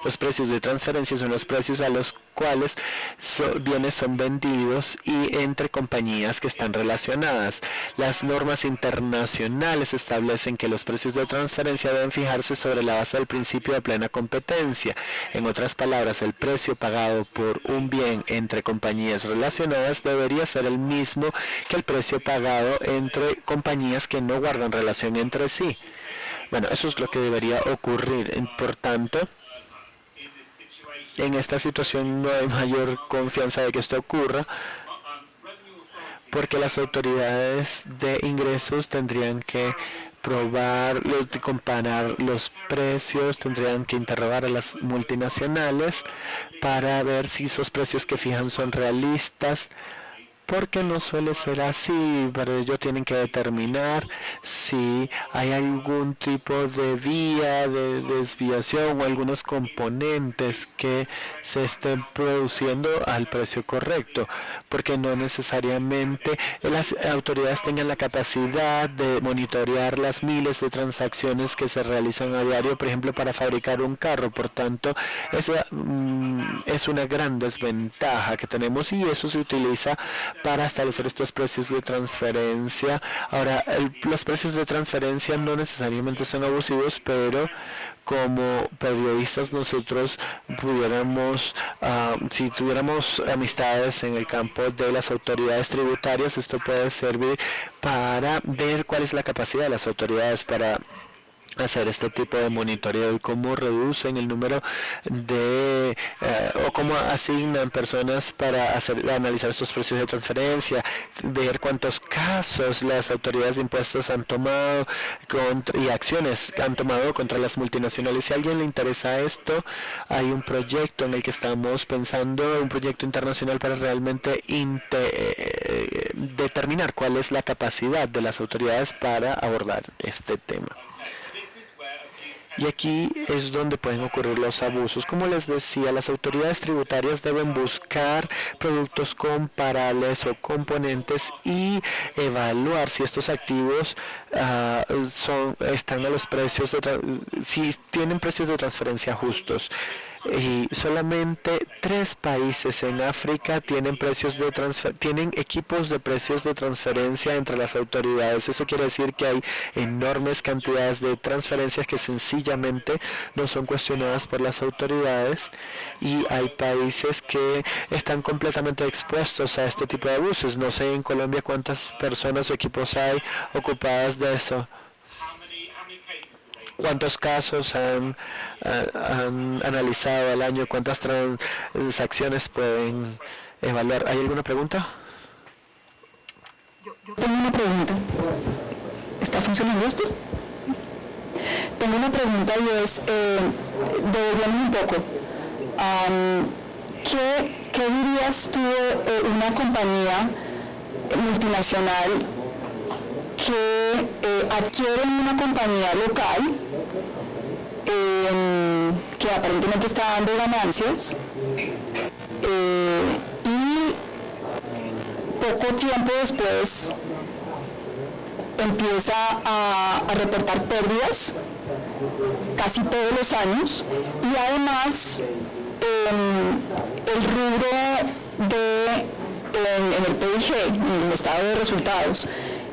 Los precios de transferencia son los precios a los cuales bienes son vendidos y entre compañías que están relacionadas. Las normas internacionales establecen que los precios de transferencia deben fijarse sobre la base del principio de plena competencia. En otras palabras, el precio pagado por un bien entre compañías relacionadas debería ser el mismo que el precio pagado entre compañías que no guardan relación entre sí. Bueno, eso es lo que debería ocurrir. Por tanto, en esta situación no hay mayor confianza de que esto ocurra, porque las autoridades de ingresos tendrían que probar, comparar los precios, tendrían que interrogar a las multinacionales para ver si esos precios que fijan son realistas, porque no suele ser así. Para ello tienen que determinar si hay algún tipo de vía de desviación o algunos componentes que se estén produciendo al precio correcto, porque no necesariamente las autoridades tengan la capacidad de monitorear las miles de transacciones que se realizan a diario, por ejemplo, para fabricar un carro. Por tanto, esa es una gran desventaja que tenemos, y eso se utiliza para establecer estos precios de transferencia. Ahora, los precios de transferencia no necesariamente son abusivos, pero como periodistas nosotros pudiéramos, si tuviéramos amistades en el campo de las autoridades tributarias, esto puede servir para ver cuál es la capacidad de las autoridades para hacer este tipo de monitoreo y cómo reducen el número de o cómo asignan personas para analizar estos precios de transferencia, ver cuántos casos las autoridades de impuestos han tomado y acciones han tomado contra las multinacionales. Si a alguien le interesa esto, hay un proyecto en el que estamos pensando, un proyecto internacional para realmente determinar cuál es la capacidad de las autoridades para abordar este tema. Y aquí es donde pueden ocurrir los abusos. Como les decía, las autoridades tributarias deben buscar productos comparables o componentes y evaluar si estos activos están a los precios, si tienen precios de transferencia justos. Y solamente 3 países en África tienen tienen equipos de precios de transferencia entre las autoridades. Eso quiere decir que hay enormes cantidades de transferencias que sencillamente no son cuestionadas por las autoridades, y hay países que están completamente expuestos a este tipo de abusos. No sé en Colombia cuántas personas o equipos hay ocupadas de eso. ¿Cuántos casos han analizado al año? ¿Cuántas transacciones pueden evaluar? ¿Hay alguna pregunta? Yo tengo una pregunta. ¿Está funcionando esto? Tengo una pregunta y es, devolviendo un poco, ¿qué dirías tú de una compañía multinacional que adquiere una compañía local que aparentemente está dando ganancias y poco tiempo después empieza a reportar pérdidas casi todos los años, y además el rubro en el PIG, en el estado de resultados,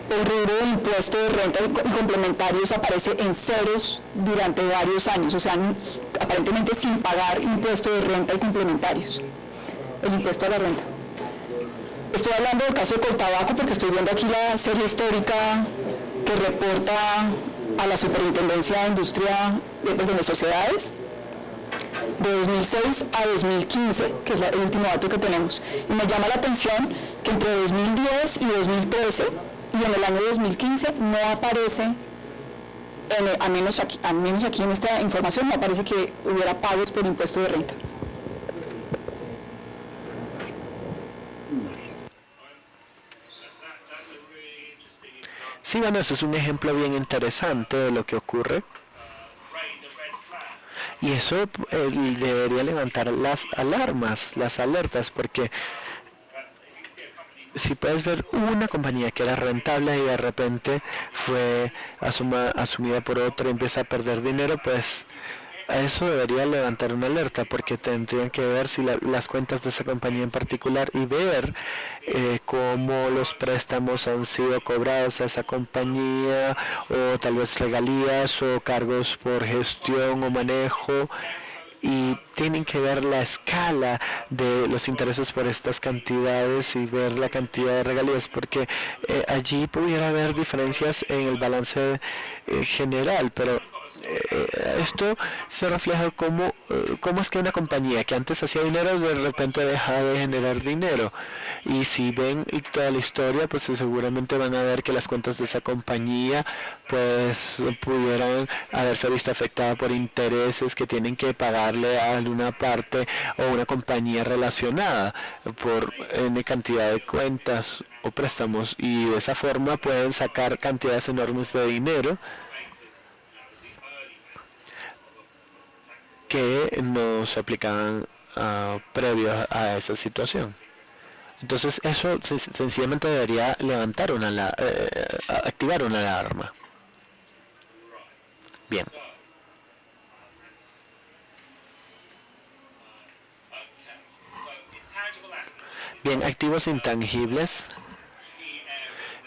el rubro del impuesto de renta y complementarios aparece en ceros durante varios años, o sea, aparentemente sin pagar impuesto de renta y complementarios, el impuesto a la renta. Estoy hablando del caso de Coltabaco porque estoy viendo aquí la serie histórica que reporta a la Superintendencia de Industria de Sociedades de 2006 a 2015, que es el último dato que tenemos. Y me llama la atención que entre 2010 y 2013 y en el año 2015 no aparece, al menos aquí en esta información, no aparece que hubiera pagos por impuesto de renta. Sí, bueno, eso es un ejemplo bien interesante de lo que ocurre. Y eso debería levantar las alarmas, las alertas, porque si puedes ver una compañía que era rentable y de repente fue asumida por otra y empieza a perder dinero, pues Eso debería levantar una alerta porque tendrían que ver si las cuentas de esa compañía en particular y ver cómo los préstamos han sido cobrados a esa compañía o tal vez regalías o cargos por gestión o manejo, y tienen que ver la escala de los intereses por estas cantidades y ver la cantidad de regalías, porque allí pudiera haber diferencias en el balance general, pero esto se refleja cómo es que una compañía que antes hacía dinero de repente deja de generar dinero. Y si ven toda la historia, pues seguramente van a ver que las cuentas de esa compañía pues pudieran haberse visto afectadas por intereses que tienen que pagarle a alguna parte o una compañía relacionada por N cantidad de cuentas o préstamos, y de esa forma pueden sacar cantidades enormes de dinero que no se aplicaban previo a esa situación. Entonces eso sencillamente debería levantar activar una alarma. Bien. Bien, activos intangibles,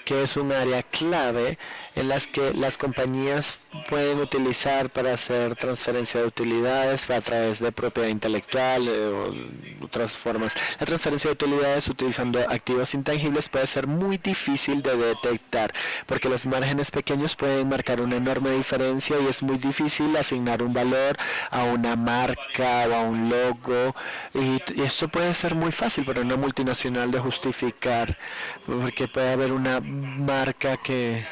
que es un área clave en las que las compañías pueden utilizar para hacer transferencia de utilidades a través de propiedad intelectual o otras formas. La transferencia de utilidades utilizando activos intangibles puede ser muy difícil de detectar porque los márgenes pequeños pueden marcar una enorme diferencia y es muy difícil asignar un valor a una marca o a un logo, y esto puede ser muy fácil para una multinacional de justificar, porque puede haber una marca que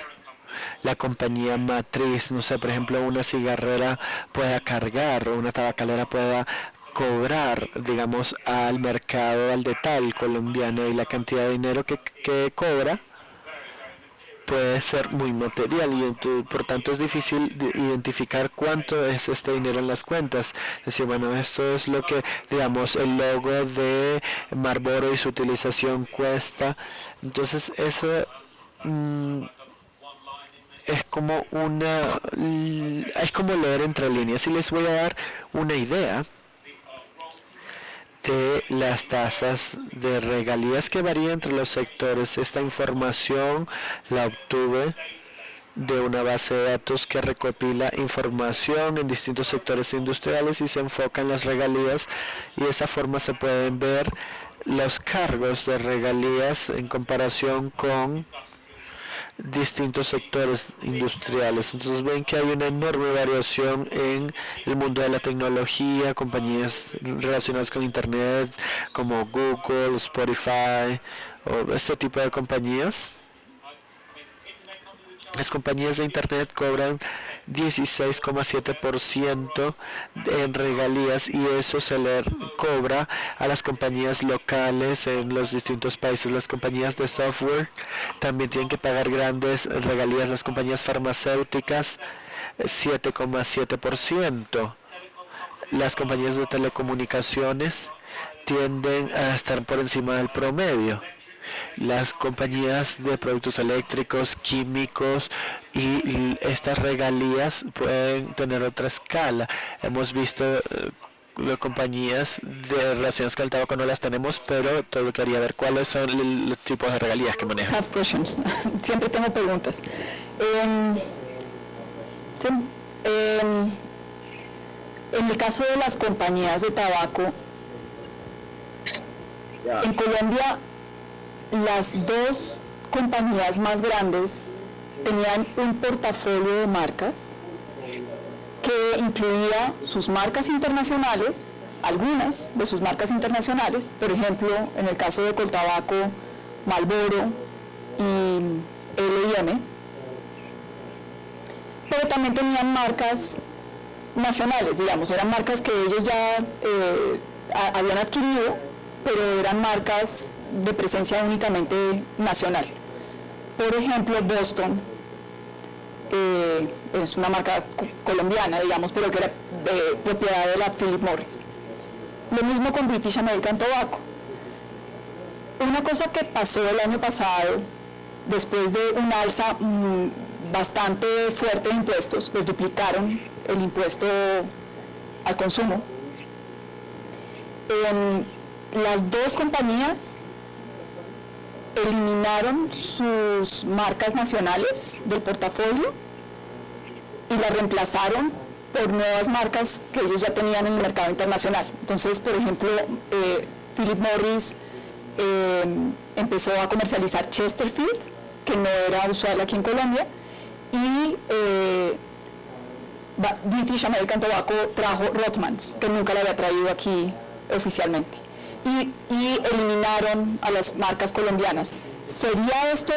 la compañía matriz, no sé, por ejemplo, una cigarrera pueda cargar o una tabacalera pueda cobrar, digamos, al mercado al detalle colombiano, y la cantidad de dinero que cobra puede ser muy material y por tanto es difícil identificar cuánto es este dinero en las cuentas. Es decir, bueno, esto es lo que, digamos, el logo de Marlboro y su utilización cuesta. Entonces eso es como leer entre líneas, y les voy a dar una idea de las tasas de regalías que varían entre los sectores. Esta información la obtuve de una base de datos que recopila información en distintos sectores industriales y se enfoca en las regalías, y de esa forma se pueden ver los cargos de regalías en comparación con distintos sectores industriales. Entonces ven que hay una enorme variación en el mundo de la tecnología, compañías relacionadas con Internet como Google, Spotify o este tipo de compañías. Las compañías de Internet cobran 16,7% en regalías, y eso se le cobra a las compañías locales en los distintos países. Las compañías de software también tienen que pagar grandes regalías. Las compañías farmacéuticas 7,7%. Las compañías de telecomunicaciones tienden a estar por encima del promedio. Las compañías de productos eléctricos, químicos y estas regalías pueden tener otra escala. Hemos visto compañías de relaciones con el tabaco no las tenemos, pero todo quería ver cuáles son los tipos de regalías que manejan. Tough questions. Siempre tengo preguntas. En el caso de las compañías de tabaco, en Colombia, las dos compañías más grandes tenían un portafolio de marcas que incluía sus marcas internacionales, algunas de sus marcas internacionales, por ejemplo, en el caso de Coltabaco, Marlboro y L&M, pero también tenían marcas nacionales, digamos, eran marcas que ellos ya habían adquirido, pero eran marcas de presencia únicamente nacional. Por ejemplo, Boston es una marca colombiana, digamos, pero que era propiedad de la Philip Morris. Lo mismo con British American Tobacco. Una cosa que pasó el año pasado, después de un alza bastante fuerte de impuestos, pues duplicaron el impuesto al consumo. Las dos compañías eliminaron sus marcas nacionales del portafolio y las reemplazaron por nuevas marcas que ellos ya tenían en el mercado internacional. Entonces, por ejemplo, Philip Morris empezó a comercializar Chesterfield, que no era usual aquí en Colombia, y British American Tobacco trajo Rothmans, que nunca la había traído aquí oficialmente, y eliminaron a las marcas colombianas. ¿Sería esto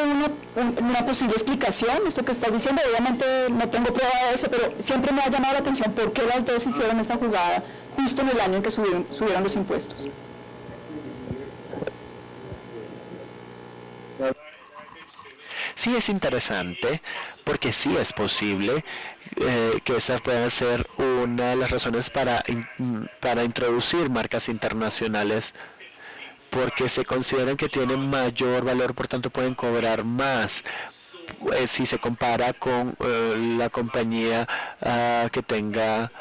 una posible explicación, esto que estás diciendo? Obviamente no tengo prueba de eso, pero siempre me ha llamado la atención por qué las dos hicieron esa jugada justo en el año en que subieron los impuestos. Sí, es interesante, porque sí es posible que esa pueda ser una de las razones para introducir marcas internacionales, porque se consideran que tienen mayor valor, por tanto pueden cobrar más. Si se compara con la compañía que tenga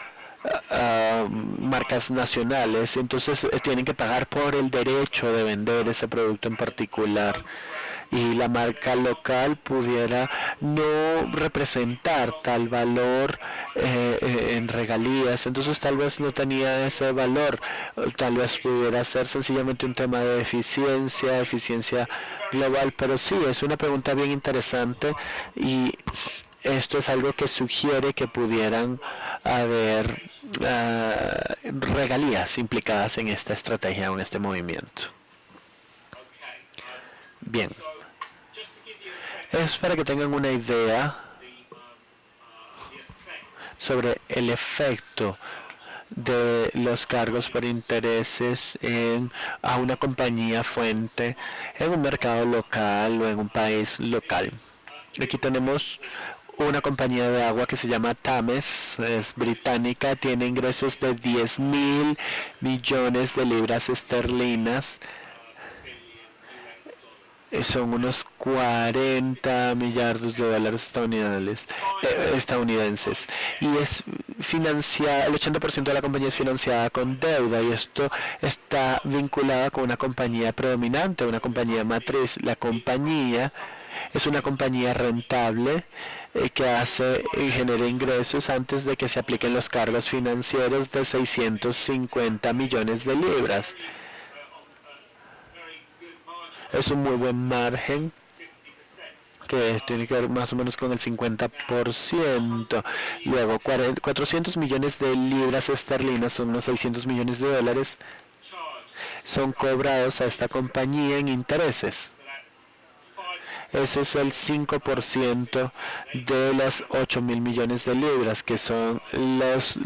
marcas nacionales, entonces tienen que pagar por el derecho de vender ese producto en particular, y la marca local pudiera no representar tal valor en regalías, entonces tal vez no tenía ese valor, tal vez pudiera ser sencillamente un tema de eficiencia global, pero sí, es una pregunta bien interesante, y esto es algo que sugiere que pudieran haber regalías implicadas en esta estrategia o en este movimiento. Bien, es para que tengan una idea sobre el efecto de los cargos por intereses a una compañía fuente en un mercado local o en un país local. Aquí tenemos una compañía de agua que se llama Thames, es británica, tiene ingresos de 10.000 millones de libras esterlinas, son unos 40 millardos de dólares estadounidenses, y es financiada, el 80% de la compañía es financiada con deuda, y esto está vinculada con una compañía predominante, una compañía matriz. La compañía es una compañía rentable que hace y genera ingresos antes de que se apliquen los cargos financieros de 650 millones de libras. Es un muy buen margen, que tiene que ver más o menos con el 50%. Luego, 400 millones de libras esterlinas, son unos 600 millones de dólares, son cobrados a esta compañía en intereses. Ese es el 5% de las 8.000 millones de libras, que son los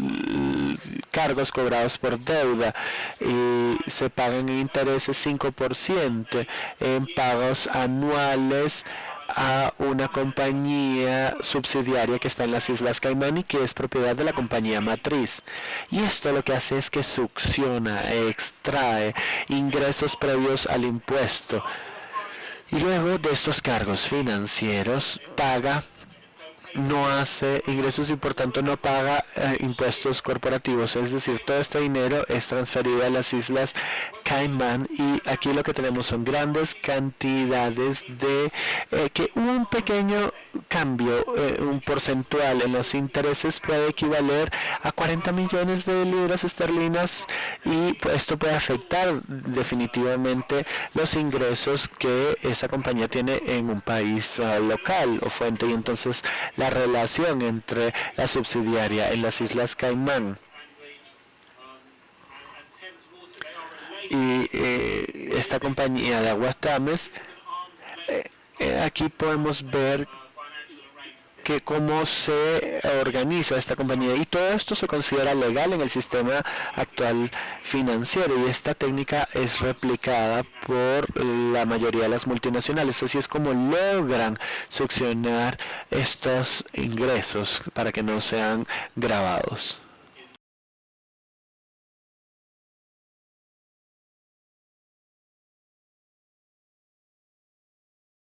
cargos cobrados por deuda, y se pagan en intereses 5% en pagos anuales a una compañía subsidiaria que está en las Islas Caimán y que es propiedad de la compañía matriz. Y esto lo que hace es que succiona, extrae ingresos previos al impuesto. Y luego de estos cargos financieros no hace ingresos y por tanto no paga impuestos corporativos, es decir, todo este dinero es transferido a las Islas Caimán, y aquí lo que tenemos son grandes cantidades de que un pequeño cambio, un porcentual en los intereses puede equivaler a 40 millones de libras esterlinas, y pues, esto puede afectar definitivamente los ingresos que esa compañía tiene en un país local o fuente, y entonces la relación entre la subsidiaria en las Islas Caimán y esta compañía de aguas Thames, aquí podemos ver que cómo se organiza esta compañía, y todo esto se considera legal en el sistema actual financiero, y esta técnica es replicada por la mayoría de las multinacionales. Así es como logran succionar estos ingresos para que no sean gravados.